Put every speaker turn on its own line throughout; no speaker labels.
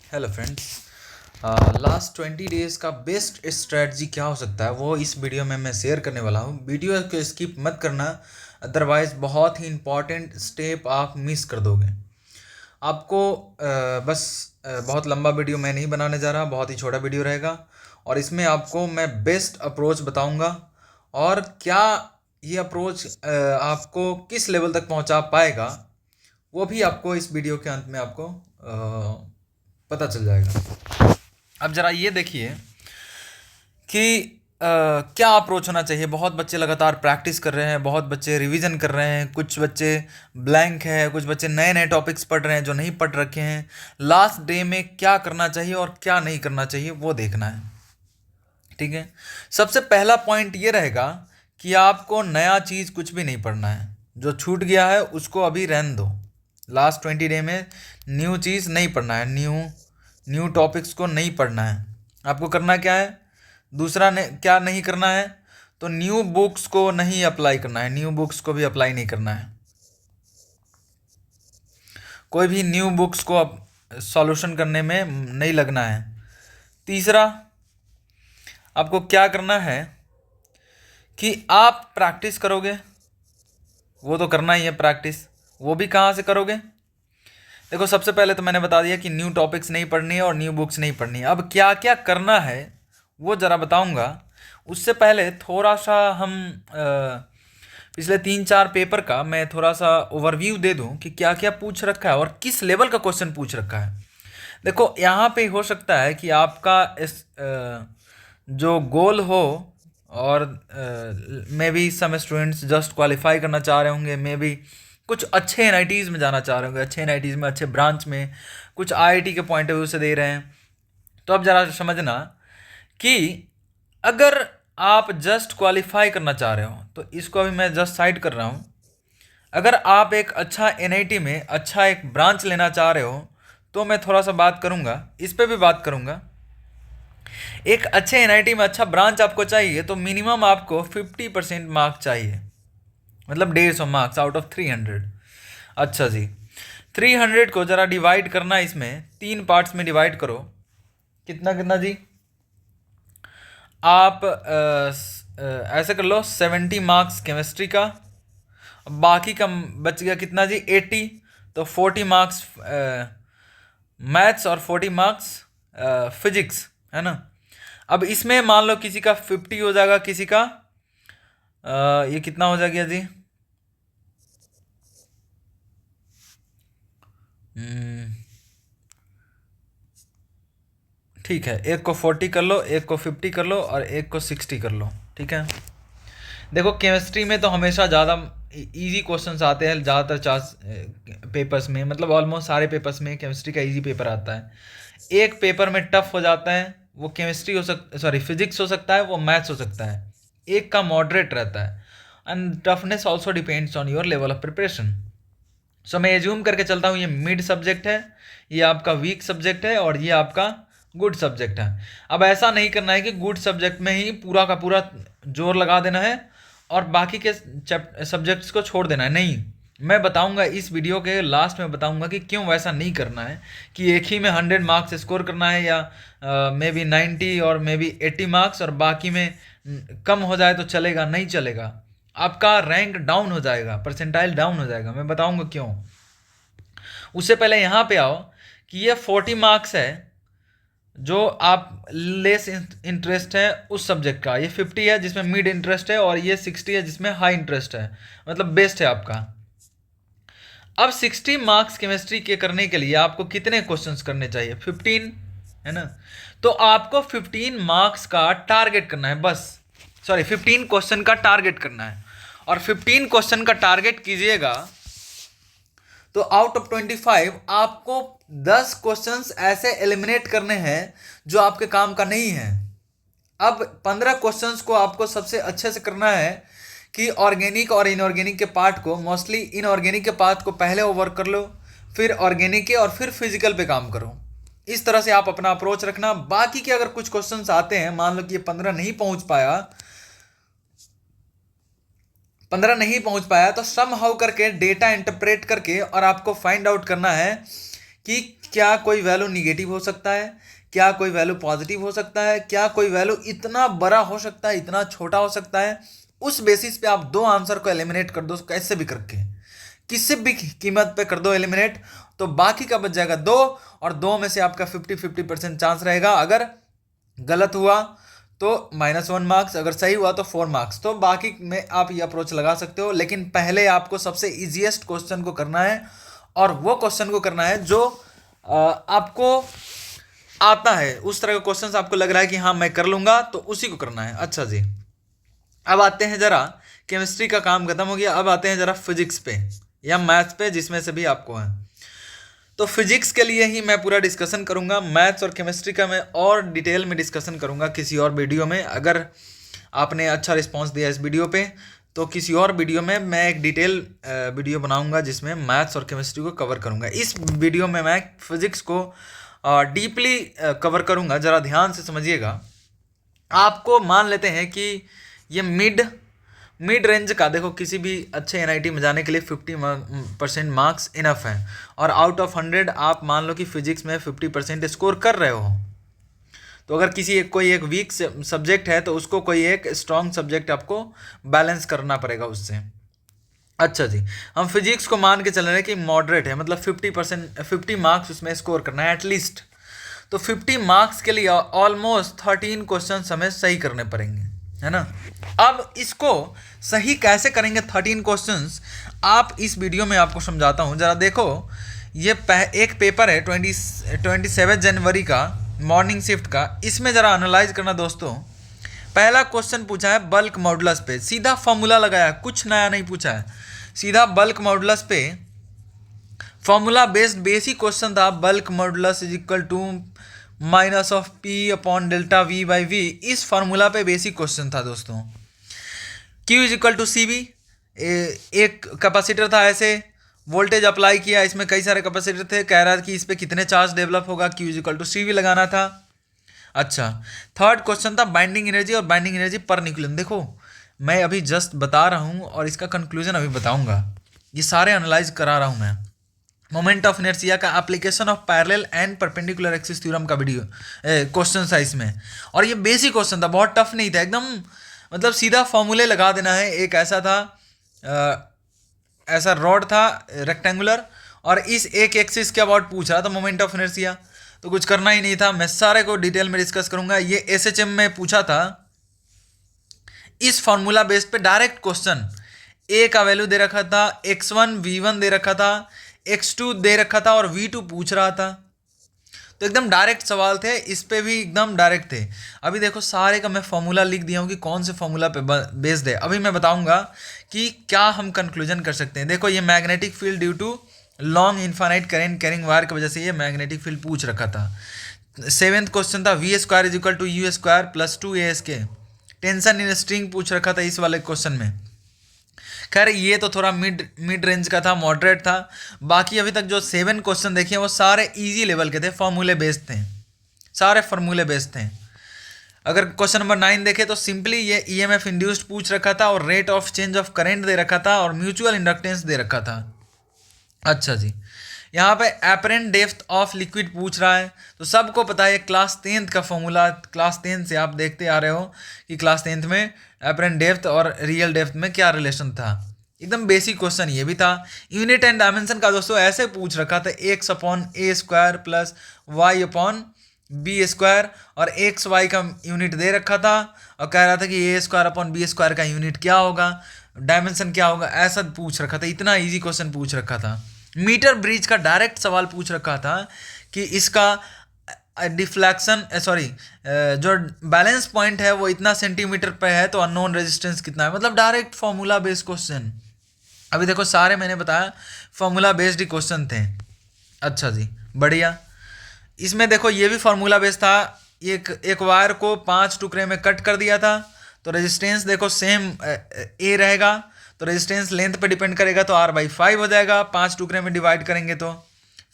Hello friends. Last 20 days का best strategy क्या हो सकता है वो इस वीडियो में मैं शेयर करने वाला हूँ। वीडियो को स्किप मत करना, अदरवाइज़ बहुत ही इंपॉर्टेंट स्टेप आप मिस कर दोगे। आपको बहुत लंबा वीडियो मैं नहीं बनाने जा रहा, बहुत ही छोटा वीडियो रहेगा और इसमें आपको मैं बेस्ट अप्रोच बताऊंगा और क्या ये अप्रोच आपको किस लेवल तक पहुंचा पाएगा वो भी आपको इस वीडियो के अंत में आपको पता चल जाएगा। अब ज़रा ये देखिए कि क्या अप्रोच होना चाहिए। बहुत बच्चे लगातार प्रैक्टिस कर रहे हैं, बहुत बच्चे रिवीजन कर रहे हैं, कुछ बच्चे ब्लैंक है, कुछ बच्चे नए नए टॉपिक्स पढ़ रहे हैं जो नहीं पढ़ रखे हैं। लास्ट डे में क्या करना चाहिए और क्या नहीं करना चाहिए वो देखना है। ठीक है, सबसे पहला पॉइंट ये रहेगा कि आपको नया चीज़ कुछ भी नहीं पढ़ना है। जो छूट गया है उसको अभी रहने दो। लास्ट 20 डे में न्यू चीज़ नहीं पढ़ना है, न्यू न्यू टॉपिक्स को नहीं पढ़ना है। आपको करना क्या है, दूसरा ने क्या नहीं करना है, तो न्यू बुक्स को नहीं अप्लाई करना है, न्यू बुक्स को भी अप्लाई नहीं करना है। कोई भी न्यू बुक्स को अब सॉल्यूशन करने में नहीं लगना है। तीसरा, आपको क्या करना है कि आप प्रैक्टिस करोगे, वो तो करना ही है प्रैक्टिस। वो भी कहाँ से करोगे? देखो, सबसे पहले तो मैंने बता दिया कि न्यू टॉपिक्स नहीं पढ़नी है और न्यू बुक्स नहीं पढ़नी है। अब क्या क्या करना है वो ज़रा बताऊंगा। उससे पहले थोड़ा सा हम पिछले 3-4 पेपर का मैं थोड़ा सा ओवरव्यू दे दूं कि क्या क्या पूछ रखा है और किस लेवल का क्वेश्चन पूछ रखा है। देखो, यहाँ पे हो सकता है कि आपका इस जो गोल हो और maybe some students just qualify करना चाह रहे होंगे, मे बी कुछ अच्छे एनआईटीज़ में जाना चाह रहे होंगे, अच्छे एनआईटीज़ में अच्छे ब्रांच में, कुछ आईआईटी के पॉइंट ऑफ व्यू से दे रहे हैं। तो अब ज़रा समझना कि अगर आप जस्ट क्वालिफाई करना चाह रहे हो तो इसको अभी मैं जस्ट साइड कर रहा हूँ। अगर आप एक अच्छा एनआईटी में अच्छा एक ब्रांच लेना चाह रहे हो तो मैं थोड़ा सा बात करूँगा, इस पे भी बात करूँगा। एक अच्छे एनआईटी में अच्छा ब्रांच आपको चाहिए तो मिनिमम आपको 50% मार्क चाहिए, मतलब 150 मार्क्स आउट ऑफ 300। अच्छा जी, 300 को ज़रा डिवाइड करना, इसमें 3 पार्ट्स में डिवाइड करो। कितना कितना जी? आप ऐसे कर लो, 70 मार्क्स केमिस्ट्री का, बाकी का बच गया कितना जी? 80। तो 40 मार्क्स मैथ्स और 40 मार्क्स फिजिक्स, है ना। अब इसमें मान लो किसी का 50 हो जाएगा, किसी का ये कितना हो जाएगा जी? ठीक है, एक को 40 कर लो, एक को 50 कर लो और एक को 60 कर लो। ठीक है, देखो केमिस्ट्री में तो हमेशा ज़्यादा इजी क्वेश्चंस आते हैं ज़्यादातर चांस पेपर्स में, मतलब ऑलमोस्ट सारे पेपर्स में केमिस्ट्री का इजी पेपर आता है। एक पेपर में टफ हो जाता है, वो केमिस्ट्री हो फिजिक्स हो सकता है, वो मैथ्स हो सकता है। एक का मॉडरेट रहता है and toughness also depends on your level of preparation. So मैं एज्यूम करके चलता हूँ ये मिड सब्जेक्ट है, ये आपका वीक सब्जेक्ट है और ये आपका गुड सब्जेक्ट है। अब ऐसा नहीं करना है कि गुड सब्जेक्ट में ही पूरा का पूरा जोर लगा देना है और बाकी के सब्जेक्ट्स को छोड़ देना है, नहीं। मैं बताऊंगा इस वीडियो के लास्ट में, बताऊंगा कि क्यों वैसा नहीं करना है, कि एक ही में 100 मार्क्स स्कोर करना है या मे बी 90 और मे बी 80 मार्क्स और बाकी में कम हो जाए तो चलेगा, नहीं चलेगा। आपका रैंक डाउन हो जाएगा, परसेंटाइल डाउन हो जाएगा। मैं बताऊंगा क्यों। उससे पहले यहाँ पे आओ कि ये 40 मार्क्स है जो आप लेस इंटरेस्ट है उस सब्जेक्ट का, ये 50 है जिसमें मिड इंटरेस्ट है और ये 60 है जिसमें हाई इंटरेस्ट है, मतलब बेस्ट है आपका। अब 60 मार्क्स केमिस्ट्री के करने के लिए आपको कितने क्वेश्चंस करने चाहिए? 15, है ना। तो आपको 15 मार्क्स का टारगेट करना है, बस। सॉरी, 15 क्वेश्चन का टारगेट करना है और 15 क्वेश्चन का टारगेट कीजिएगा तो आउट ऑफ 25 आपको 10 क्वेश्चंस ऐसे एलिमिनेट करने हैं जो आपके काम का नहीं है। अब 15 क्वेश्चंस को आपको सबसे अच्छे से करना है कि ऑर्गेनिक और इनऑर्गेनिक के पार्ट को, मोस्टली इनऑर्गेनिक के पार्ट को पहले ओवर कर लो, फिर ऑर्गेनिक के और फिर फिजिकल पे काम करो। इस तरह से आप अपना अप्रोच रखना। बाकी के अगर कुछ क्वेश्चंस आते हैं, मान लो कि ये 15 नहीं पहुंच पाया तो सम हाउ करके डेटा इंटरप्रेट करके और आपको फाइंड आउट करना है कि क्या कोई वैल्यू निगेटिव हो सकता है, क्या कोई वैल्यू पॉजिटिव हो सकता है, क्या कोई वैल्यू इतना बड़ा हो सकता है, इतना छोटा हो सकता है। उस बेसिस पे आप दो आंसर को एलिमिनेट कर दो, कैसे भी करके, किसी भी कीमत पे कर दो एलिमिनेट, तो बाकी का बच जाएगा दो, और दो में से आपका 50-50% चांस रहेगा। अगर गलत हुआ तो -1 मार्क्स, अगर सही हुआ तो 4 मार्क्स। तो बाकी में आप ये अप्रोच लगा सकते हो, लेकिन पहले आपको सबसे इजीएस्ट क्वेश्चन को करना है, और वो क्वेश्चन को करना है जो आपको आता है। उस तरह का क्वेश्चन आपको लग रहा है कि हाँ मैं कर लूंगा, तो उसी को करना है। अच्छा जी, अब आते हैं जरा, केमिस्ट्री का काम खत्म हो गया, अब आते हैं जरा फिजिक्स पे या मैथ्स पे, जिसमें से भी आपको है। तो फिजिक्स के लिए ही मैं पूरा डिस्कशन करूंगा, मैथ्स और केमिस्ट्री का मैं और डिटेल में डिस्कशन करूंगा किसी और वीडियो में। अगर आपने अच्छा रिस्पांस दिया इस वीडियो पे, तो किसी और वीडियो में मैं एक डिटेल वीडियो बनाऊंगा जिसमें मैथ्स और केमिस्ट्री को कवर करूंगा। इस वीडियो में मैं फिजिक्स को डीपली कवर करूंगा, ज़रा ध्यान से समझिएगा। आपको मान लेते हैं कि ये मिड रेंज का, देखो किसी भी अच्छे एनआईटी में जाने के लिए 50% मार्क्स इनफ है, और आउट ऑफ 100 आप मान लो कि फिजिक्स में 50% स्कोर कर रहे हो। तो अगर कोई एक वीक सब्जेक्ट है, तो उसको कोई एक स्ट्रॉन्ग सब्जेक्ट आपको बैलेंस करना पड़ेगा उससे। अच्छा जी, हम फिजिक्स को मान के चल रहे हैं कि मॉडरेट है, मतलब 50 मार्क्स उसमें स्कोर करना है एटलीस्ट। तो 50 मार्क्स के लिए ऑलमोस्ट 13 क्वेश्चन हमें सही करने पड़ेंगे, है ना। अब इसको सही कैसे करेंगे 13 क्वेश्चंस, आप इस वीडियो में आपको समझाता हूँ। ज़रा देखो, ये एक पेपर है 27 जनवरी का, मॉर्निंग शिफ्ट का। इसमें ज़रा एनालाइज करना दोस्तों। पहला क्वेश्चन पूछा है बल्क मॉडुलस पे, सीधा फॉर्मूला लगाया, कुछ नया नहीं पूछा है, सीधा बल्क मॉडुलस पे फॉर्मूला बेस्ड बेसिक क्वेश्चन था। Bulk modulus is equal to minus of P upon delta V by V. इस फॉर्मूला पे बेसिक क्वेश्चन था दोस्तों। Q is equal to C V, एक कैपेसिटर था, ऐसे वोल्टेज अप्लाई किया, इसमें कई सारे कैपेसिटर थे, कह रहा था कि इस पर कितने चार्ज डेवलप होगा, Q is equal to C V लगाना था। अच्छा, थर्ड क्वेश्चन था बाइंडिंग एनर्जी और बाइंडिंग एनर्जी पर न्यूक्लियन। देखो मैं अभी जस्ट बता रहा हूँ और इसका कंक्लूजन अभी बताऊंगा, ये सारे एनालाइज करा रहा हूँ मैं। मोमेंट ऑफ इनर्शिया का application of parallel and perpendicular axis theorem का वीडियो क्वेश्चन था इसमें, और ये बेसिक क्वेश्चन था, बहुत टफ नहीं था एकदम, मतलब सीधा फॉर्मूले लगा देना है। एक ऐसा था, ऐसा रॉड था रेक्टेंगुलर, और इस एक एक्सिस के अबाउट पूछ रहा था मोमेंट ऑफ इनर्शिया, तो कुछ करना ही नहीं था। मैं सारे को डिटेल में डिस्कस करूंगा। ये एसएचएम में पूछा था, इस फॉर्मूला बेस्ड पे डायरेक्ट क्वेश्चन, ए का वैल्यू दे रखा था, x1 v1 दे रखा था, x2 दे रखा था, और v2 पूछ रहा था। तो एकदम डायरेक्ट सवाल थे, इस पे भी एकदम डायरेक्ट थे। अभी देखो सारे का मैं फॉर्मूला लिख दिया हूँ कि कौन से फॉर्मूला पे बेस्ड है। अभी मैं बताऊंगा कि क्या हम कंक्लूजन कर सकते हैं। देखो ये magnetic field due to long infinite current carrying wire की वजह से ये मैग्नेटिक फील्ड पूछ रखा था। 7th क्वेश्चन था V square is equal to U square plus 2 tension in string पूछ रखा था इस वाले क्वेश्चन में। खैर ये तो थोड़ा मिड रेंज का था, मॉडरेट था। बाकी अभी तक जो 7 क्वेश्चन देखे वो सारे इजी लेवल के थे, फॉर्मूले बेस्ड थे, सारे फॉर्मूले बेस्ड थे। अगर क्वेश्चन नंबर 9 देखे तो सिंपली ये ईएमएफ इंड्यूस्ड पूछ रखा था, और rate of change of current दे रखा था, और म्यूचुअल इंडक्टेंस दे रखा था। अच्छा जी, यहाँ पे एपरेंट डेप्थ ऑफ लिक्विड पूछ रहा है। तो सबको पता है क्लास 10th का फॉर्मूला, क्लास 10th से आप देखते आ रहे हो कि क्लास 10th में एपरेंट डेप्थ और रियल डेप्थ में क्या रिलेशन था। एकदम बेसिक क्वेश्चन ये भी था। यूनिट एंड डायमेंशन का दोस्तों ऐसे पूछ रखा था, x upon a square plus y upon b square, और एक्स वाई का यूनिट दे रखा था, और कह रहा था कि a square upon b square का यूनिट क्या होगा, डायमेंशन क्या होगा, ऐसा पूछ रखा था। इतना ईजी क्वेश्चन पूछ रखा था। मीटर ब्रिज का डायरेक्ट सवाल पूछ रखा था कि इसका डिफ्लेक्शन जो बैलेंस पॉइंट है वो इतना सेंटीमीटर पे है, तो अननोन रेजिस्टेंस कितना है, मतलब डायरेक्ट फॉर्मूला बेस्ड क्वेश्चन। अभी देखो सारे मैंने बताया फॉर्मूला बेस्ड ही क्वेश्चन थे। अच्छा जी, बढ़िया। इसमें देखो ये भी फॉर्मूला बेस्ड था। एक वायर को 5 टुकड़े में कट कर दिया था, तो रेजिस्टेंस देखो सेम ए रहेगा, तो रेजिस्टेंस लेंथ पे डिपेंड करेगा, तो R/5 हो जाएगा 5 टुकड़े में डिवाइड करेंगे तो।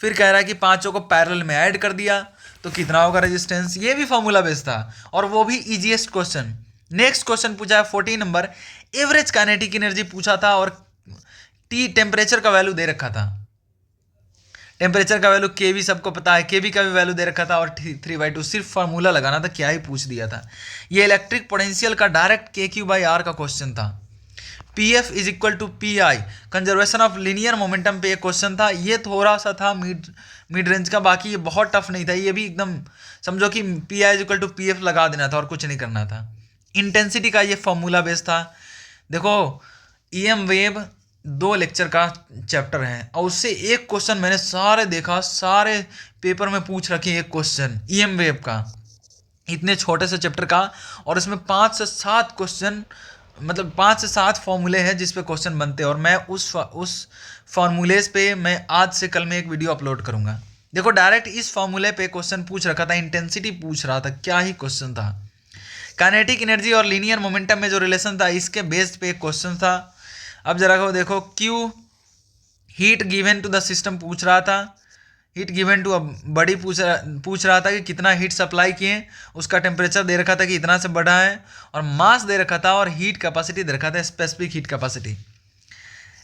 फिर कह रहा है कि पांचों को पैरेलल में ऐड कर दिया तो कितना होगा रेजिस्टेंस। ये भी फॉर्मूला बेस्ड था, और वो भी इजीएस्ट क्वेश्चन। नेक्स्ट क्वेश्चन पूछा है 14 नंबर, एवरेज काइनेटिक एनर्जी पूछा था, और टी टेम्परेचर का वैल्यू दे रखा था। टेम्परेचर का वैल्यू के भी सबको पता है, के भी का भी वैल्यू दे रखा था, और 3/2 सिर्फ फार्मूला लगाना था, क्या ही पूछ दिया था। ये इलेक्ट्रिक पोटेंशियल का डायरेक्ट KQ/R का क्वेश्चन था। PF is equal to PI, conservation of linear momentum पे एक क्वेश्चन था, ये थोड़ा सा था मिड रेंज का, बाकी ये बहुत टफ नहीं था, ये भी एकदम समझो कि PI is equal to PF लगा देना था और कुछ नहीं करना था। इंटेंसिटी का ये फॉर्मूला बेस था। देखो EM वेव 2 लेक्चर का चैप्टर है और उससे एक क्वेश्चन मैंने सारे देखा, सारे पेपर में पूछ रखे एक क्वेश्चन EM वेव का, इतने छोटे से चैप्टर का, और इसमें 5 से 7 क्वेश्चन, मतलब 5 से 7 फॉर्मूले हैं जिस पे क्वेश्चन बनते हैं, और मैं उस फॉर्मूलेज पे मैं आज से कल में एक वीडियो अपलोड करूंगा। देखो डायरेक्ट इस फॉर्मूले पे क्वेश्चन पूछ रखा था, इंटेंसिटी पूछ रहा था, क्या ही क्वेश्चन था। काइनेटिक एनर्जी और लीनियर मोमेंटम में जो रिलेशन था इसके बेस्ड पे एक क्वेश्चन था। अब जरा को देखो, Q heat given to the system पूछ रहा था, हीट गिवन टू बॉडी पूछ रहा था कि कितना हीट सप्लाई किए, उसका टेम्परेचर दे रखा था कि इतना से बढ़ा है, और मास दे रखा था, और हीट कैपेसिटी दे रखा था, specific heat capacity.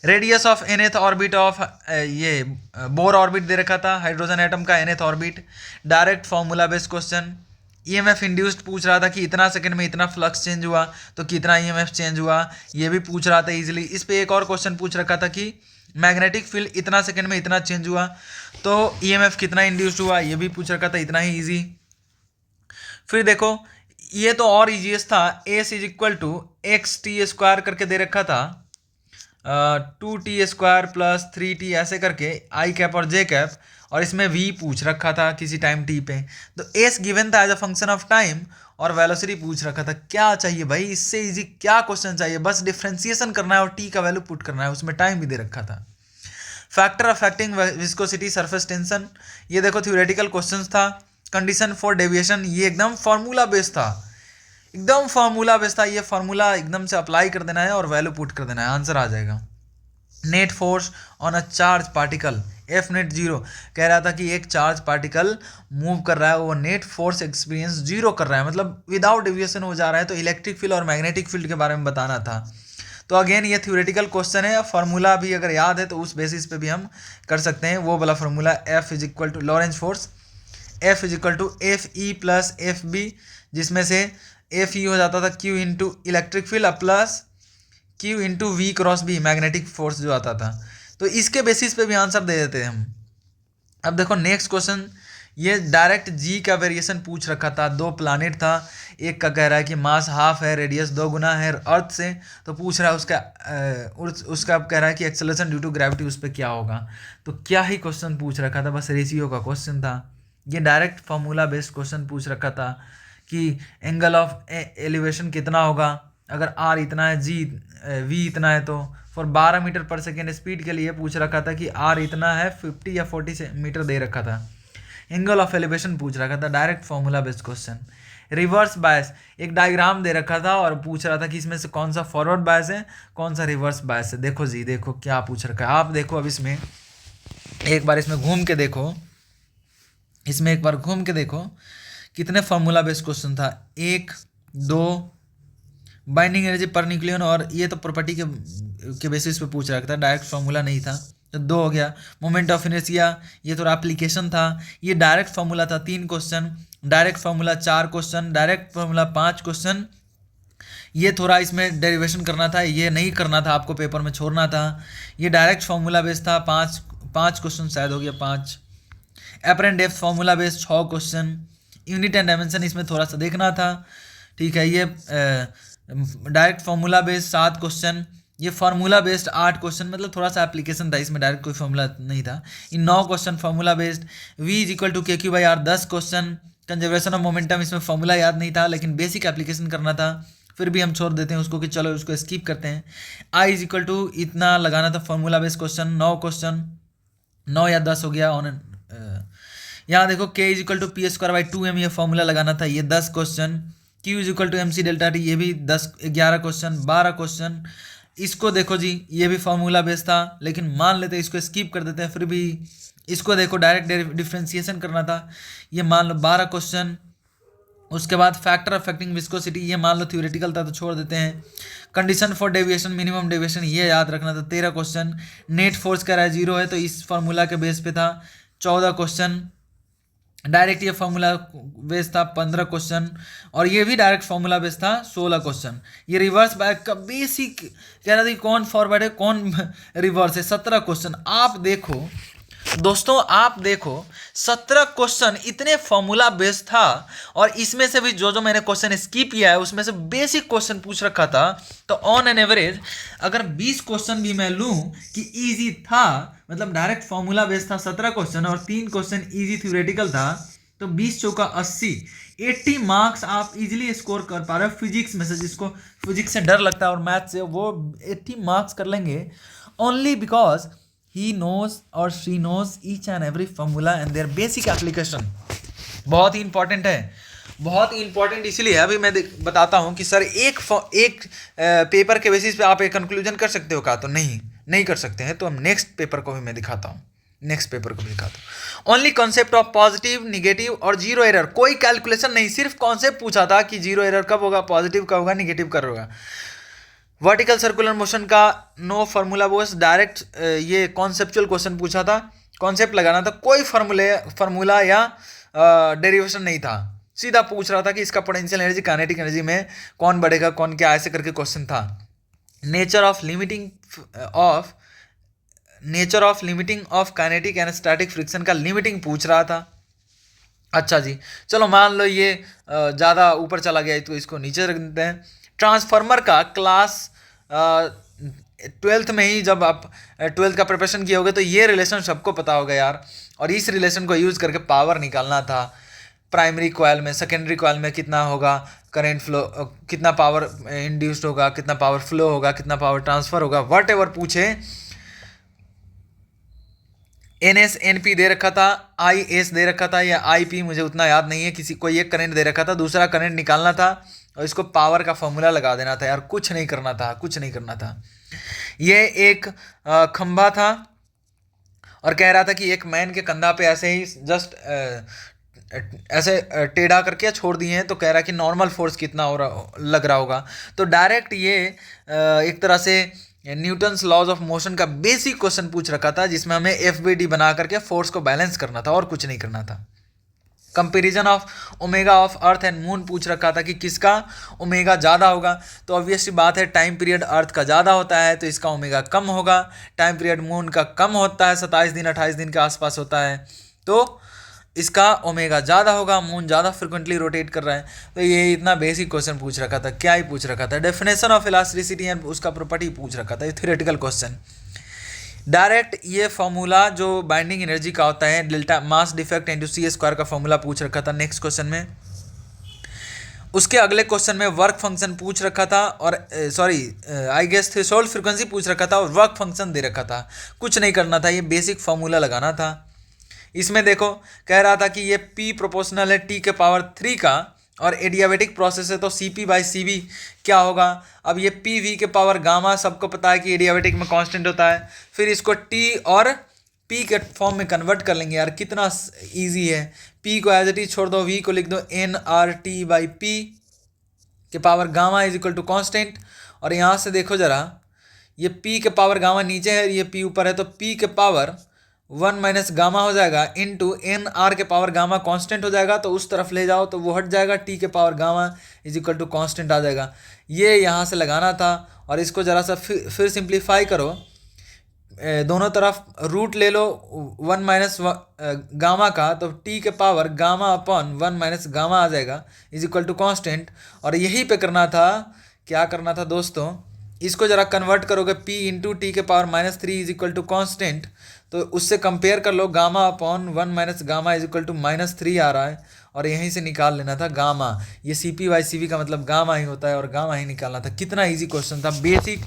Radius of nth orbit of ये बोर ऑर्बिट दे रखा था, हाइड्रोजन एटम का nth orbit. Direct formula based question. EMF induced पूछ रहा था कि इतना सेकंड में इतना फ्लक्स चेंज हुआ तो कितना EMF चेंज हुआ, ये भी पूछ रहा था इजीली। इस पे एक और क्वेश्चन पूछ रखा था कि मैग्नेटिक फील्ड इतना सेकंड में इतना चेंज हुआ तो EMF कितना इंड्यूस्ड हुआ, ये भी पूछ रखा था, इतना ही ईजी। फिर देखो ये तो और ईजीएस्ट था, S is equal to XT² करके दे रखा था, 2T² प्लस 3T ऐसे करके, आई कैप और जे कैप, और इसमें V पूछ रखा था किसी टाइम T पे, तो S गिवन था as a function of time, और वेलोसिटी पूछ रखा था। क्या चाहिए भाई, इससे इजी क्या क्वेश्चन चाहिए, बस डिफ्रेंसिएशन करना है और T का वैल्यू पुट करना है, उसमें टाइम भी दे रखा था। Factor affecting viscosity surface tension, ये देखो थ्योरेटिकल क्वेश्चन था। कंडीशन फॉर डेविएशन, ये एकदम फार्मूला बेस्ड था, एकदम फार्मूला बेस्ड था, ये फार्मूला एकदम से अप्लाई कर देना है और वैल्यू पुट कर देना है, आंसर आ जाएगा। Net force on a charge particle, F net 0, कह रहा था कि एक चार्ज पार्टिकल मूव कर रहा है, वो नेट फोर्स एक्सपीरियंस 0 कर रहा है, मतलब विदाउट डेविएशन हो जा रहा है, तो इलेक्ट्रिक फील्ड और मैग्नेटिक फील्ड के बारे में बताना था। तो अगेन ये थ्योरेटिकल क्वेश्चन है, फार्मूला भी अगर याद है तो उस बेसिस पे भी हम कर सकते हैं, वो वाला formula, F is equal to Lorentz force, F is equal to FE plus FB, जिसमें से FE हो जाता था Q into electric field plus Q into V cross B magnetic force जो आता था। तो इसके बेसिस पे भी आंसर दे देते हैं हम। अब देखो नेक्स्ट क्वेश्चन, ये डायरेक्ट G का वेरिएशन पूछ रखा था, 2 प्लानिट था, एक का कह रहा है कि मास हाफ है, रेडियस 2 गुना है अर्थ से, तो पूछ रहा है उसका कह रहा है कि एक्सेलरेशन ड्यू टू ग्रेविटी उस पर क्या होगा। तो क्या ही क्वेश्चन पूछ रखा था, बस रेशियो का क्वेश्चन था। ये डायरेक्ट फार्मूला बेस्ड क्वेश्चन पूछ रखा था कि एंगल ऑफ एलिवेशन कितना होगा, अगर R इतना है, V इतना है, तो फॉर 12 मीटर पर सेकेंड स्पीड के लिए पूछ रखा था कि R इतना है, 50 या 40 मीटर दे रखा था। एंगल ऑफ एलिवेशन पूछ रखा था, direct formula based question. Reverse bias, एक डायग्राम दे रखा था और पूछ रहा था कि इसमें से कौन सा फॉरवर्ड बायस है, कौन सा रिवर्स बायस है। देखो जी, देखो क्या पूछ रखा है, आप देखो अब इसमें एक बार इसमें घूम के देखो, इसमें एक बार घूम के देखो कितने फार्मूला बेस्ड क्वेश्चन था। 1, 2 बाइंडिंग एनर्जी पर न्यूक्लियन, और ये तो प्रॉपर्टी के बेसिस पे पूछ रखा था, डायरेक्ट फार्मूला नहीं था, तो 2 हो गया। मोमेंट ऑफ इनर्शिया, ये थोड़ा एप्लीकेशन था, ये डायरेक्ट फार्मूला था, 3 question, direct formula 4 question, direct formula 5 question, ये थोड़ा इसमें डेरिवेशन करना था, ये नहीं करना था, आपको पेपर में छोड़ना था। ये डायरेक्ट फार्मूला बेस्ड था, 5 क्वेश्चन शायद हो गया 5। Apparent depth formula based 6 question. Unit and dimension इसमें थोड़ा सा देखना था, ठीक है। ये डायरेक्ट फार्मूला बेस्ड 7 क्वेश्चन, ये फार्मूला बेस्ड 8 क्वेश्चन, मतलब थोड़ा सा एप्लीकेशन था, इसमें डायरेक्ट कोई फार्मूला नहीं था। इन 9 question formula based. V is equal to KQ/R 10 question. Conservation of momentum, इसमें फार्मूला याद नहीं था लेकिन बेसिक एप्लीकेशन करना था, फिर भी हम छोड़ देते हैं उसको कि चलो उसको स्किप करते हैं। I इज इक्वल टू इतना लगाना था, फार्मूला बेस्ड क्वेश्चन 9 क्वेश्चन, 9 या 10 हो गया। ऑन यहाँ देखो K is equal to P²/2m, ये फार्मूला लगाना था, ये 10 question. Q is equal to MC delta T, ये भी 11 क्वेश्चन, 12 क्वेश्चन। इसको देखो जी, ये भी फार्मूला बेस्ड था, लेकिन मान लेते हैं इसको स्किप कर देते हैं, फिर भी इसको देखो डायरेक्ट डिफ्रेंसिएशन करना था, ये मान लो 12 क्वेश्चन। उसके बाद फैक्टर अफेक्टिंग विस्कोसिटी, ये मान लो थ्योरेटिकल था तो छोड़ देते हैं। Condition for deviation, minimum deviation, ये याद रखना था 13 क्वेश्चन। नेट फोर्स कह रहा है 0 है तो इस फॉर्मूला के बेस पे था 14 क्वेश्चन। डायरेक्ट ये फॉर्मूला बेस था 15 क्वेश्चन, और ये भी डायरेक्ट फॉर्मूला बेस था 16 क्वेश्चन। ये रिवर्स बैक का बेसिक कह रहा था कि कौन फॉरवर्ड है कौन रिवर्स है, 17 क्वेश्चन। आप देखो दोस्तों, आप देखो 17 क्वेश्चन इतने फॉर्मूला बेस्ड था, और इसमें से भी जो जो मैंने क्वेश्चन स्किप किया है उसमें से बेसिक क्वेश्चन पूछ रखा था। तो ऑन एन एवरेज अगर 20 क्वेश्चन भी मैं लूं कि इजी था, मतलब डायरेक्ट फॉर्मूला बेस्ड था 17 क्वेश्चन और 3 क्वेश्चन इजी थ्योरेटिकल था, तो 20 चौका 80, 80 मार्क्स आप इजीली स्कोर कर पा रहे हो। फिजिक्स में से, जिसको फिजिक्स से डर लगता है और मैथ से, वो 80 मार्क्स कर लेंगे only because he knows or she knows each and every formula and their basic application। बहुत ही इंपॉर्टेंट है, बहुत ही इंपॉर्टेंट इसलिए अभी मैं बताता हूँ कि सर एक पेपर के बेसिस पे आप एक कंक्लूजन कर सकते हो क्या, तो नहीं कर सकते हैं। तो हम नेक्स्ट पेपर को भी मैं दिखाता हूँ, नेक्स्ट पेपर को भी दिखाता हूँ। Only concept of positive, negative और जीरो एरर, कोई कैलकुलेशन नहीं, सिर्फ कॉन्सेप्ट पूछा था कि जीरो एरर कब होगा, पॉजिटिव कब होगा, निगेटिव कब होगा। वर्टिकल सर्कुलर मोशन का नो फार्मूला बोस, डायरेक्ट ये कॉन्सेप्चुअल क्वेश्चन पूछा था, कॉन्सेप्ट लगाना था, कोई फार्मूला या डेरिवेशन नहीं था, सीधा पूछ रहा था कि इसका पोटेंशियल एनर्जी काइनेटिक एनर्जी में कौन बढ़ेगा कौन क्या, ऐसे करके क्वेश्चन था। Nature of limiting of kinetic and static friction का लिमिटिंग पूछ रहा था। अच्छा जी, चलो मान लो ये ज़्यादा ऊपर चला गया तो इसको नीचे रख देते हैं। ट्रांसफार्मर का क्लास 12th में ही, जब आप 12th का प्रिपरेशन किए होगे तो ये रिलेशन सबको पता होगा यार, और इस रिलेशन को यूज़ करके पावर निकालना था। प्राइमरी कॉइल में, सेकेंडरी कॉइल में कितना होगा करंट फ्लो, कितना पावर इंड्यूस्ड होगा, कितना पावर फ्लो होगा, कितना पावर ट्रांसफर होगा, वट एवर पूछे। NS NP दे रखा था, IS दे रखा था, या IP मुझे उतना याद नहीं है, किसी कोई एक करंट दे रखा था, दूसरा करंट निकालना था और इसको पावर का फॉर्मूला लगा देना था यार, कुछ नहीं करना था। ये एक खंभा था और कह रहा था कि एक मैन के कंधा पे ऐसे ही जस्ट ऐसे टेढ़ा करके छोड़ दिए हैं, तो कह रहा कि नॉर्मल फोर्स कितना लग रहा होगा। तो डायरेक्ट ये एक तरह से न्यूटन्स लॉज ऑफ मोशन का बेसिक क्वेश्चन पूछ रखा था, जिसमें हमें FBD बना करके फोर्स को बैलेंस करना था और कुछ नहीं करना था। Comparison of omega of earth and moon पूछ रखा था कि किसका ओमेगा ज़्यादा होगा, तो ऑब्वियसली बात है टाइम पीरियड अर्थ का ज़्यादा होता है तो इसका ओमेगा कम होगा, टाइम पीरियड मून का कम होता है, 27 दिन 28 दिन के आसपास होता है, तो इसका ओमेगा ज़्यादा होगा, मून ज़्यादा फ्रिक्वेंटली रोटेट कर रहा है। तो ये इतना बेसिक क्वेश्चन पूछ रखा था, क्या ही पूछ रखा था, डेफिनेशन ऑफ इलास्टिसिटी एंड उसका प्रॉपर्टी पूछ रखा था, ये थ्योरेटिकल क्वेश्चन। डायरेक्ट ये फॉर्मूला जो बाइंडिंग एनर्जी का होता है, delta mass defect into C² का फॉर्मूला पूछ रखा था नेक्स्ट क्वेश्चन में। उसके अगले क्वेश्चन में वर्क फंक्शन पूछ रखा था, और आई गेस थ्रेशोल्ड फ्रीक्वेंसी पूछ रखा था, और वर्क फंक्शन दे रखा था, कुछ नहीं करना था, ये बेसिक फॉर्मूला लगाना था। इसमें देखो कह रहा था कि ये P प्रोपोर्शनल है T⁻³ का, और एडियाबेटिक प्रोसेस है तो CP/CV क्या होगा। अब ये PV के पावर गामा सबको पता है कि एडियाबेटिक में कांस्टेंट होता है, फिर इसको T और P के फॉर्म में कन्वर्ट कर लेंगे यार, कितना इजी है। P को एज इट इज छोड़ दो, V को लिख दो nRT/P के power gamma is equal to constant, और यहाँ से देखो जरा, ये P के पावर गामा नीचे है, ये P ऊपर है, तो P के पावर 1 माइनस गामा हो जाएगा इनटू NR के पावर गामा कांस्टेंट हो जाएगा, तो उस तरफ ले जाओ तो वो हट जाएगा, T के power gamma is equal to constant आ जाएगा। ये यहाँ से लगाना था, और इसको ज़रा सा फिर सिंप्लीफाई करो, दोनों तरफ रूट ले लो 1 माइनस गामा का, तो T के power gamma upon 1 minus gamma आ जाएगा इज इक्वल टू कॉन्स्टेंट। और यहीं पे करना था, क्या करना था दोस्तों, इसको ज़रा कन्वर्ट करोगे P इंटू T के power -3 is equal to constant, तो उससे कंपेयर कर लो, gamma upon 1 minus gamma is equal to -3 आ रहा है, और यहीं से निकाल लेना था गामा। ये CP/CV का मतलब गामा ही होता है, और गामा ही निकालना था। कितना इजी क्वेश्चन था, बेसिक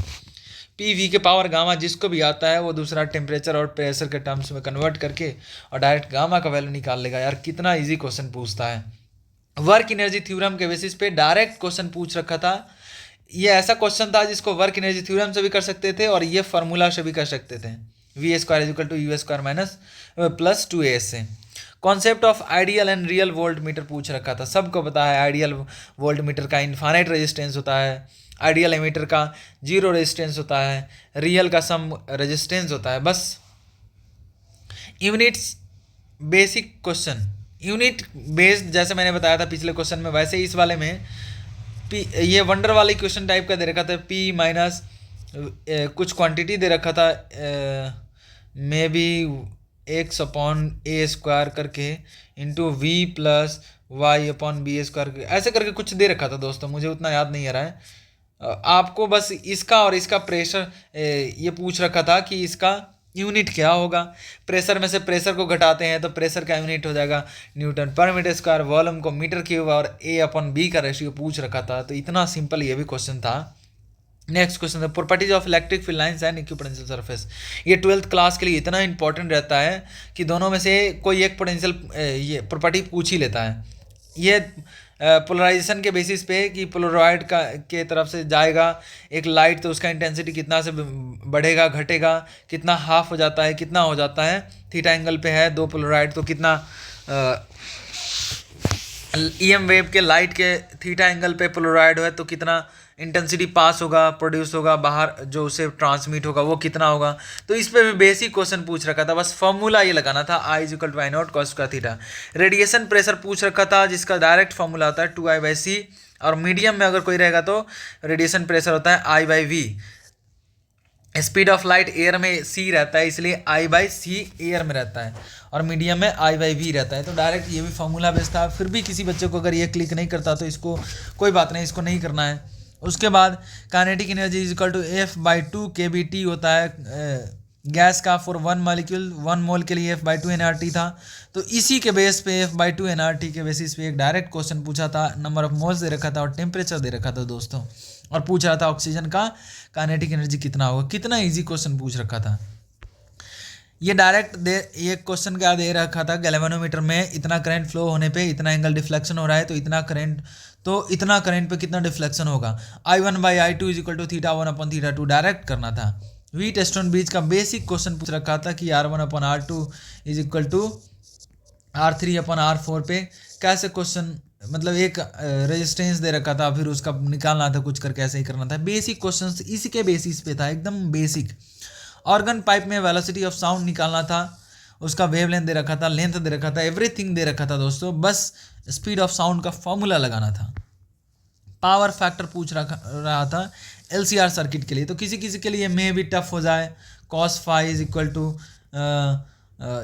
PV के पावर गामा जिसको भी आता है वो दूसरा टेम्परेचर और प्रेशर के टर्म्स में कन्वर्ट करके और डायरेक्ट गामा का वैल्यू निकाल लेगा यार, कितना ईजी क्वेश्चन पूछता है। वर्क एनर्जी थ्योरम के बेसिस पे डायरेक्ट क्वेश्चन पूछ रखा था। ये ऐसा क्वेश्चन था जिसको वर्क एनर्जी थ्योरम से भी कर सकते थे और ये फार्मूला से भी कर सकते थे, V² = U² - +2AS से। Concept of ideal and real volt meter पूछ रखा था, सबको पता है आइडियल वोल्ट मीटर का इनफाइनाइट रेजिस्टेंस होता है, आइडियल एमीटर का जीरो रेजिस्टेंस होता है, रियल का सम रेजिस्टेंस होता है। बस units basic question, unit based जैसे मैंने बताया था पिछले क्वेश्चन में, वैसे इस वाले में पी, ये वंडर वाली क्वेश्चन टाइप का दे रखा था, पी माइनस कुछ क्वांटिटी दे रखा था, maybe x upon a square करके into v plus y upon b square, ऐसे करके कुछ दे रखा था दोस्तों, मुझे उतना याद नहीं आ रहा है। आपको बस इसका और इसका प्रेशर ये पूछ रखा था कि इसका यूनिट क्या होगा। प्रेशर में से प्रेशर को घटाते हैं तो प्रेशर का यूनिट हो जाएगा न्यूटन पर मीटर स्क्वायर, वॉल्यूम को मीटर क्यूब और ए अपॉन बी का रेशियो पूछ रखा था। तो इतना सिंपल ये भी क्वेश्चन था। नेक्स्ट क्वेश्चन है properties of electric field lines and equipotential surface. ये 12th क्लास के लिए इतना इंपॉर्टेंट रहता है कि दोनों में से कोई एक पोटेंशियल ये प्रॉपर्टी पूछ ही लेता है। ये पोलराइजेशन के बेसिस पे कि पोलराइड का के तरफ से जाएगा एक लाइट तो उसका इंटेंसिटी कितना से बढ़ेगा घटेगा, कितना हाफ हो जाता है, कितना हो जाता है, थीटा एंगल पे है दो पोलराइड तो कितना ईएम वेव के लाइट के थीटा एंगल पे पोलराइड है तो कितना इंटेंसिटी पास होगा, प्रोड्यूस होगा, बाहर जो उसे ट्रांसमिट होगा वो कितना होगा। तो इस पे भी बेसिक क्वेश्चन पूछ रखा था, बस फॉर्मूला ये लगाना था, I = y नॉट cos का थीटा। रेडिएशन प्रेशर पूछ रखा था जिसका डायरेक्ट फॉर्मूला होता है 2I/c, और मीडियम में अगर कोई रहेगा तो रेडिएशन प्रेशर होता है I/v। Speed of light air में c रहता है इसलिए I/c एयर में रहता है, और मीडियम में I/v रहता है। तो डायरेक्ट ये भी फॉर्मूला बेस्ड था। फिर भी किसी बच्चे को अगर ये क्लिक नहीं करता तो इसको कोई बात नहीं, इसको नहीं करना है। उसके बाद काइनेटिक एनर्जी = F/2 kBT होता है गैस का फॉर 1 मॉलिक्यूल, 1 मोल के लिए F/2 nRT था। तो इसी के बेस पे F/2 nRT के बेसिस पे एक डायरेक्ट क्वेश्चन पूछा था, नंबर ऑफ मोल्स दे रखा था और टेम्परेचर दे रखा था दोस्तों, और पूछ रहा था ऑक्सीजन का काइनेटिक एनर्जी कितना होगा। कितना ईजी क्वेश्चन पूछ रखा था ये डायरेक्ट ये क्वेश्चन क्या दे रखा था, गैल्वेनोमीटर में इतना करंट फ्लो होने पे इतना एंगल डिफ्लेक्शन हो रहा है, तो इतना करंट पे कितना डिफ्लेक्शन होगा। I1/I2 = θ1/θ2 डायरेक्ट करना था। व्हीट स्टोन ब्रिज का बेसिक क्वेश्चन पूछ रखा था कि R1/R2 = R3/R4 पे कैसे क्वेश्चन, मतलब एक रेजिस्टेंस दे रखा था, फिर उसका निकालना था, कुछ करके ऐसे ही करना था। बेसिक क्वेश्चन इसी के बेसिस पे था, एकदम बेसिक। ऑर्गन पाइप में वेलोसिटी ऑफ साउंड निकालना था, उसका वेवलेंथ दे रखा था, लेंथ दे रखा था, एवरीथिंग दे रखा था दोस्तों, बस स्पीड ऑफ साउंड का फॉर्मूला लगाना था। पावर फैक्टर पूछ रहा था LCR सर्किट के लिए, तो किसी किसी के लिए मे भी टफ हो जाए। cos phi =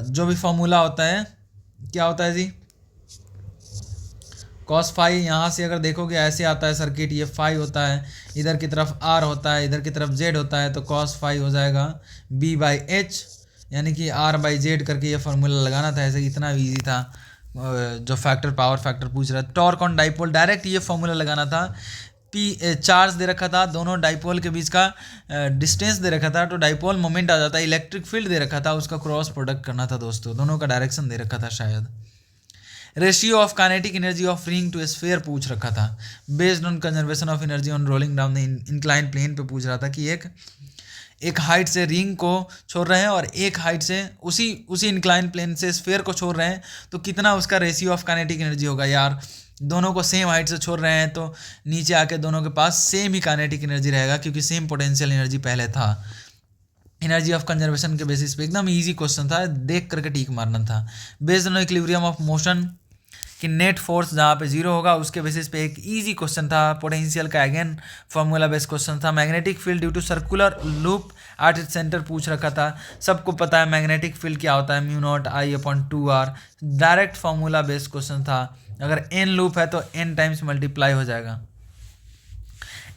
जो भी फॉर्मूला होता है, क्या होता है जी, cos phi यहाँ से अगर देखोगे ऐसे आता है सर्किट, ये phi होता है, इधर की तरफ R होता है, इधर की तरफ Z होता है, तो cos phi हो जाएगा B/H, यानी कि R/Z करके ये फार्मूला लगाना था। ऐसे इतना ईजी था जो फैक्टर पावर फैक्टर पूछ रहा है। टॉर्क ऑन डाइपोल डायरेक्ट ये फार्मूला लगाना था। चार्ज दे रखा था, दोनों डाइपोल के बीच का डिस्टेंस दे रखा था, तो डाइपोल मोमेंट आ जाता है। इलेक्ट्रिक फील्ड दे रखा था, उसका क्रॉस प्रोडक्ट करना था दोस्तों, दोनों का डायरेक्शन दे रखा था शायद। Ratio of kinetic energy of ring to sphere पूछ रखा था, based on conservation of energy on rolling down the incline plane पे पूछ रहा था कि एक हाइट से रिंग को छोड़ रहे हैं और एक हाइट से उसी इंक्लाइन प्लेन से स्फीयर को छोड़ रहे हैं, तो कितना उसका रेशियो ऑफ काइनेटिक एनर्जी होगा। यार दोनों को सेम हाइट से छोड़ रहे हैं तो नीचे आके दोनों के पास सेम ही काइनेटिक एनर्जी रहेगा, क्योंकि सेम पोटेंशियल एनर्जी पहले था। एनर्जी ऑफ कंजर्वेशन के बेसिस पे एकदम इजी क्वेश्चन था, देख करके टिक मारना था। Based on equilibrium of motion कि नेट फोर्स जहाँ पे जीरो होगा उसके बेसिस पे एक इजी क्वेश्चन था। पोटेंशियल का अगेन फॉर्मूला बेस्ड क्वेश्चन था। Magnetic field due to circular loop at its centre पूछ रखा था। सबको पता है मैग्नेटिक फील्ड क्या होता है, μ0I/2R। Direct formula based question था। अगर n लूप है तो n टाइम्स मल्टीप्लाई हो जाएगा।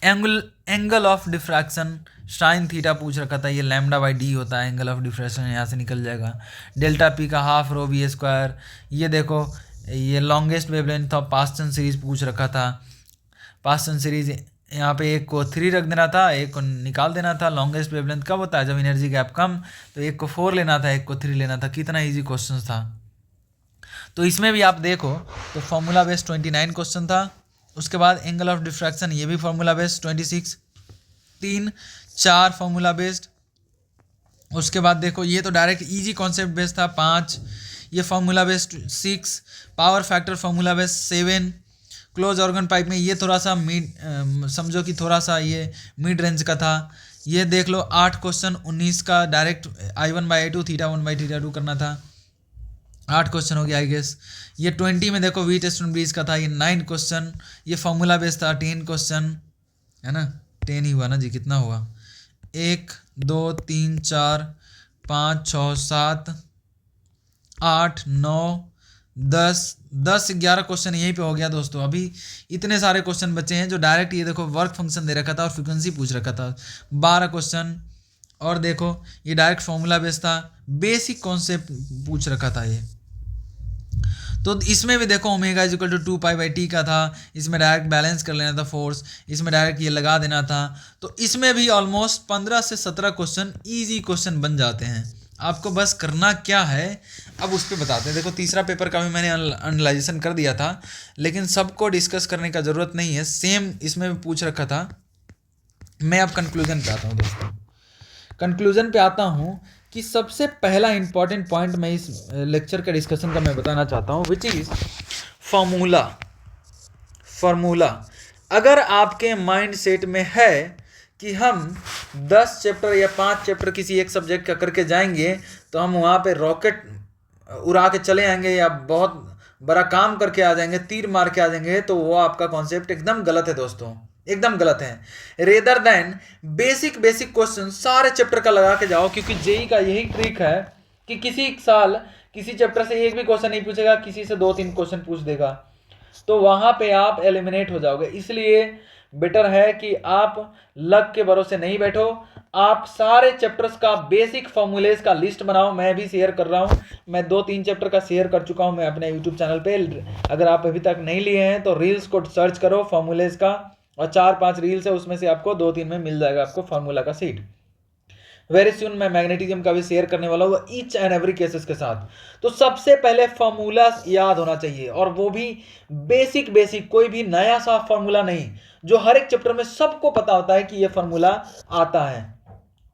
Angle of diffraction sine theta पूछ रखा था, ये λ/d होता है। एंगल ऑफ डिफ्रैक्शन यहाँ से निकल जाएगा। डेल्टा पी का हाफ रो v²। ये देखो ये longest wavelength of Paschen series पूछ रखा था। पास्टन सीरीज यहाँ पे एक को 3 रख देना था, एक को निकाल देना था। लॉन्गेस्ट वेवलेंथ कब होता है, जब एनर्जी गैप कम, तो एक को 4 लेना था, एक को 3 लेना था। कितना इजी क्वेश्चन था। तो इसमें भी आप देखो तो फॉर्मूला बेस्ड 29 क्वेश्चन था। उसके बाद एंगल ऑफ डिफ्रैक्शन, ये भी फॉर्मूला बेस्ड 26, 3-4 फॉर्मूला बेस्ड। उसके बाद देखो ये तो डायरेक्ट इजी कॉन्सेप्ट बेस्ड था 5। ये formula based 6, power factor formula based 7, close organ pipe में ये थोड़ा सा मिड समझो कि थोड़ा सा ये मिड रेंज का था। ये देख लो 8 क्वेश्चन 19 का डायरेक्ट I1/I2 θ1/θ2 करना था, 8 क्वेश्चन हो गया आई गेस। ये 20 में देखो वी टेस्ट ब्रीज का था, ये 9 क्वेश्चन, ये फार्मूला बेस्ड था 10 क्वेश्चन, है ना, 10 ही हुआ ना जी, कितना हुआ 1 2 3 4 5 6 7 8 9 10 11 क्वेश्चन यहीं पे हो गया दोस्तों। अभी इतने सारे क्वेश्चन बचे हैं जो डायरेक्ट ये देखो वर्क फंक्शन दे रखा था और फ्रीक्वेंसी पूछ रखा था, 12 क्वेश्चन। और देखो ये डायरेक्ट फॉर्मूला बेस्ड था, बेसिक कॉन्सेप्ट पूछ रखा था ये। तो इसमें भी देखो omega is equal to 2π/t का था, इसमें डायरेक्ट बैलेंस कर लेना था फोर्स, इसमें डायरेक्ट ये लगा देना था। तो इसमें भी ऑलमोस्ट 15 से 17 क्वेश्चन ईजी क्वेश्चन बन जाते हैं। आपको बस करना क्या है, अब उस पर बताते हैं। देखो तीसरा पेपर का भी मैंने एनालाइजेशन कर दिया था, लेकिन सबको डिस्कस करने का ज़रूरत नहीं है, सेम इसमें भी पूछ रखा था। मैं अब कंक्लूजन पे आता हूँ दोस्तों। कंक्लूजन पे आता हूँ कि सबसे पहला इंपॉर्टेंट पॉइंट मैं इस लेक्चर के डिस्कशन का मैं बताना चाहता हूँ, विच इज़ फार्मूला। अगर आपके माइंड सेट में है कि हम 10 चैप्टर या 5 चैप्टर किसी एक सब्जेक्ट का करके जाएंगे तो हम वहाँ पे रॉकेट उड़ा के चले आएंगे या बहुत बड़ा काम करके आ जाएंगे, तीर मार के आ जाएंगे, तो वो आपका कॉन्सेप्ट एकदम गलत है दोस्तों, एकदम गलत है। रेदर देन बेसिक क्वेश्चन सारे चैप्टर का लगा के जाओ, क्योंकि जेई का यही ट्रिक है कि किसी साल किसी चैप्टर से एक भी क्वेश्चन नहीं पूछेगा, किसी से 2-3 क्वेश्चन पूछ देगा, तो वहां पे आप एलिमिनेट हो जाओगे। इसलिए बेटर है कि आप लक के भरोसे नहीं बैठो, आप सारे चैप्टर्स का बेसिक फॉर्मूलेज का लिस्ट बनाओ। मैं भी शेयर कर रहा हूं, मैं 2-3 चैप्टर का शेयर कर चुका हूं मैं अपने यूट्यूब चैनल पे। अगर आप अभी तक नहीं लिए हैं तो रील्स को सर्च करो फॉर्मूलेज का, और 4-5 रील्स है, उसमें से आपको 2-3 में मिल जाएगा आपको फार्मूला का सीट। वेरी सुन मैं मैग्नेटिज्म का भी शेयर करने वाला हूँ ईच एंड एवरी केसेस के साथ। तो सबसे पहले फार्मूला याद होना चाहिए, और वो भी बेसिक, कोई भी नया सा फार्मूला नहीं, जो हर एक चैप्टर में सबको पता होता है कि ये फार्मूला आता है,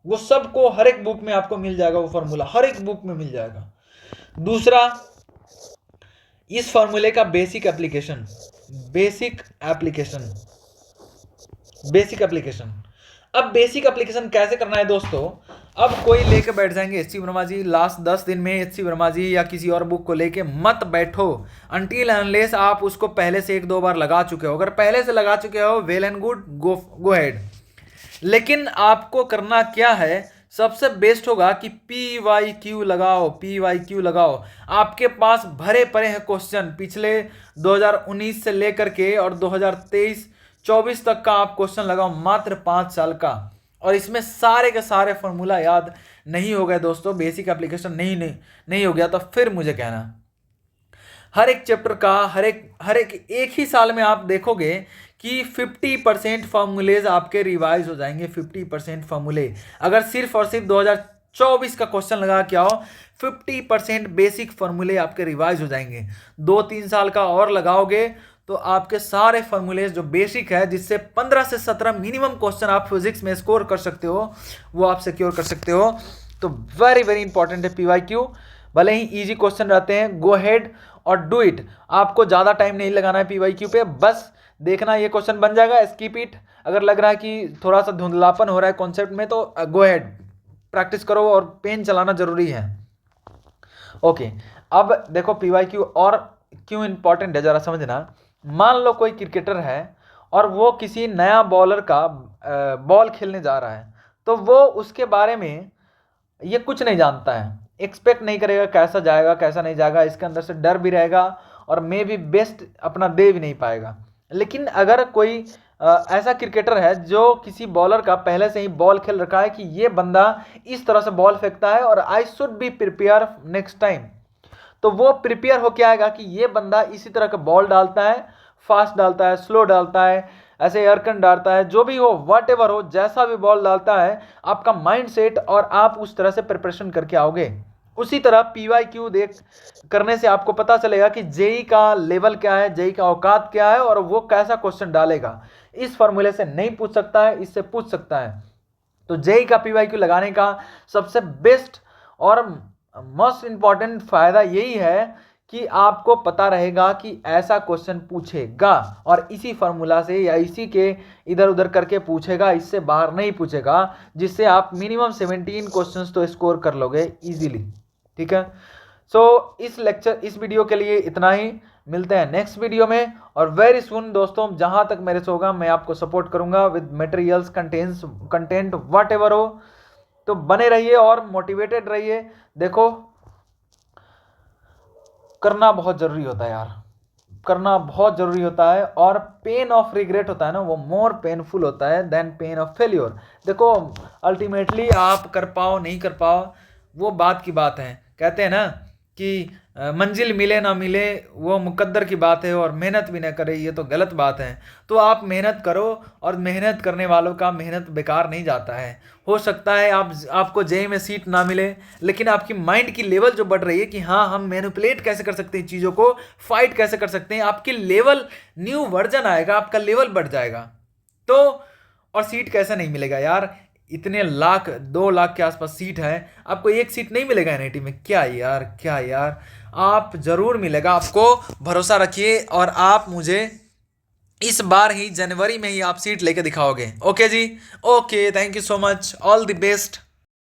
वो सबको हर एक बुक में आपको मिल जाएगा, वो फार्मूला हर एक बुक में मिल जाएगा। दूसरा, इस फार्मूले का बेसिक एप्लीकेशन। अब बेसिक एप्लीकेशन कैसे करना है दोस्तों? अब कोई लेके बैठ जाएंगे एचसी वर्मा जी, लास्ट 10 दिन में एचसी वर्मा जी या किसी और बुक को लेके मत बैठो अनटिल अनलेस आप उसको पहले से 1-2 बार लगा चुके हो। अगर पहले से लगा चुके हो well and good, go head. लेकिन आपको करना क्या है, सबसे बेस्ट होगा कि PYQ लगाओ। आपके पास भरे पड़े हैं क्वेश्चन, पिछले 2019 से लेकर के और 2023-24 तक का आप क्वेश्चन लगाओ, मात्र 5 साल का। और इसमें सारे के सारे फॉर्मूला याद नहीं हो गए दोस्तों, बेसिक एप्लीकेशन नहीं हो गया, तो फिर मुझे कहना। हर एक चैप्टर का हर एक ही साल में आप देखोगे कि 50% फॉर्मूलेज आपके रिवाइज हो जाएंगे। 50% फॉर्मूले, अगर सिर्फ और सिर्फ 2024 का क्वेश्चन लगा के आओ, 50% बेसिक फॉर्मूले आपके रिवाइज हो जाएंगे। 2-3 साल का और लगाओगे तो आपके सारे फॉर्मूलेज जो बेसिक है, जिससे 15 से 17 मिनिमम क्वेश्चन आप फिजिक्स में स्कोर कर सकते हो, वो आप सिक्योर कर सकते हो। तो वेरी इंपॉर्टेंट है PYQ। भले ही इजी क्वेश्चन रहते हैं, गो हेड और डू इट। आपको ज़्यादा टाइम नहीं लगाना है PYQ पे, बस देखना ये क्वेश्चन बन जाएगा, स्किप इट। अगर लग रहा है कि थोड़ा सा धुंधलापन हो रहा है कॉन्सेप्ट में तो गो हेड, प्रैक्टिस करो, और पेन चलाना जरूरी है। ओके, अब देखो PYQ और क्यों इंपॉर्टेंट है जरा समझना। मान लो कोई क्रिकेटर है और वो किसी नया बॉलर का बॉल खेलने जा रहा है, तो वो उसके बारे में ये कुछ नहीं जानता है, एक्सपेक्ट नहीं करेगा कैसा जाएगा कैसा नहीं जाएगा, इसके अंदर से डर भी रहेगा और मे भी बेस्ट अपना दे भी नहीं पाएगा। लेकिन अगर कोई ऐसा क्रिकेटर है जो किसी बॉलर का पहले से ही बॉल खेल रखा है कि ये बंदा इस तरह से बॉल फेंकता है और I should be prepare next time, तो वो प्रिपेयर होके आएगा कि ये बंदा इसी तरह का बॉल डालता है, फास्ट डालता है, स्लो डालता है, ऐसे एयरकन डालता है, जो भी हो, व्हाट एवर हो, जैसा भी बॉल डालता है, आपका माइंड सेट और आप उस तरह से प्रिपरेशन करके आओगे। उसी तरह PYQ देख करने से आपको पता चलेगा कि जेई का लेवल क्या है, जेई का औकात क्या है, और वो कैसा क्वेश्चन डालेगा। इस फॉर्मूले से नहीं पूछ सकता है, इससे पूछ सकता है। तो जेई का PYQ लगाने का सबसे बेस्ट और मोस्ट इम्पॉर्टेंट फायदा यही है कि आपको पता रहेगा कि ऐसा क्वेश्चन पूछेगा और इसी फार्मूला से या इसी के इधर उधर करके पूछेगा, इससे बाहर नहीं पूछेगा, जिससे आप मिनिमम 17 क्वेश्चंस तो स्कोर कर लोगे इजीली। ठीक है, सो इस वीडियो के लिए इतना ही। मिलते हैं नेक्स्ट वीडियो में, और वेरी सुन दोस्तों, जहां तक मेरे से होगा मैं आपको सपोर्ट करूंगा with materials, content what ever हो। तो बने रहिए और मोटिवेटेड रहिए। देखो, करना बहुत जरूरी होता है यार, करना बहुत जरूरी होता है, और पेन ऑफ रिग्रेट होता है ना, वो मोर पेनफुल होता है देन पेन ऑफ फेल्योर। देखो, अल्टीमेटली आप कर पाओ नहीं कर पाओ वो बात की बात है। कहते हैं ना कि मंजिल मिले ना मिले वो मुकद्दर की बात है, और मेहनत भी ना करे ये तो गलत बात है। तो आप मेहनत करो, और मेहनत करने वालों का मेहनत बेकार नहीं जाता है। हो सकता है आपको जेई में सीट ना मिले, लेकिन आपकी माइंड की लेवल जो बढ़ रही है कि हाँ हम मैनिपुलेट कैसे कर सकते हैं चीज़ों को, फाइट कैसे कर सकते हैं, आपकी लेवल न्यू वर्जन आएगा, आपका लेवल बढ़ जाएगा। तो और सीट कैसे नहीं मिलेगा यार, इतने लाख 2 लाख के आसपास सीट है, आपको एक सीट नहीं मिलेगा एनआईटी में? क्या यार, क्या यार, आप जरूर मिलेगा, आपको भरोसा रखिए, और आप मुझे इस बार ही जनवरी में ही आप सीट लेके दिखाओगे। ओके जी, okay, thank you so much, all the best.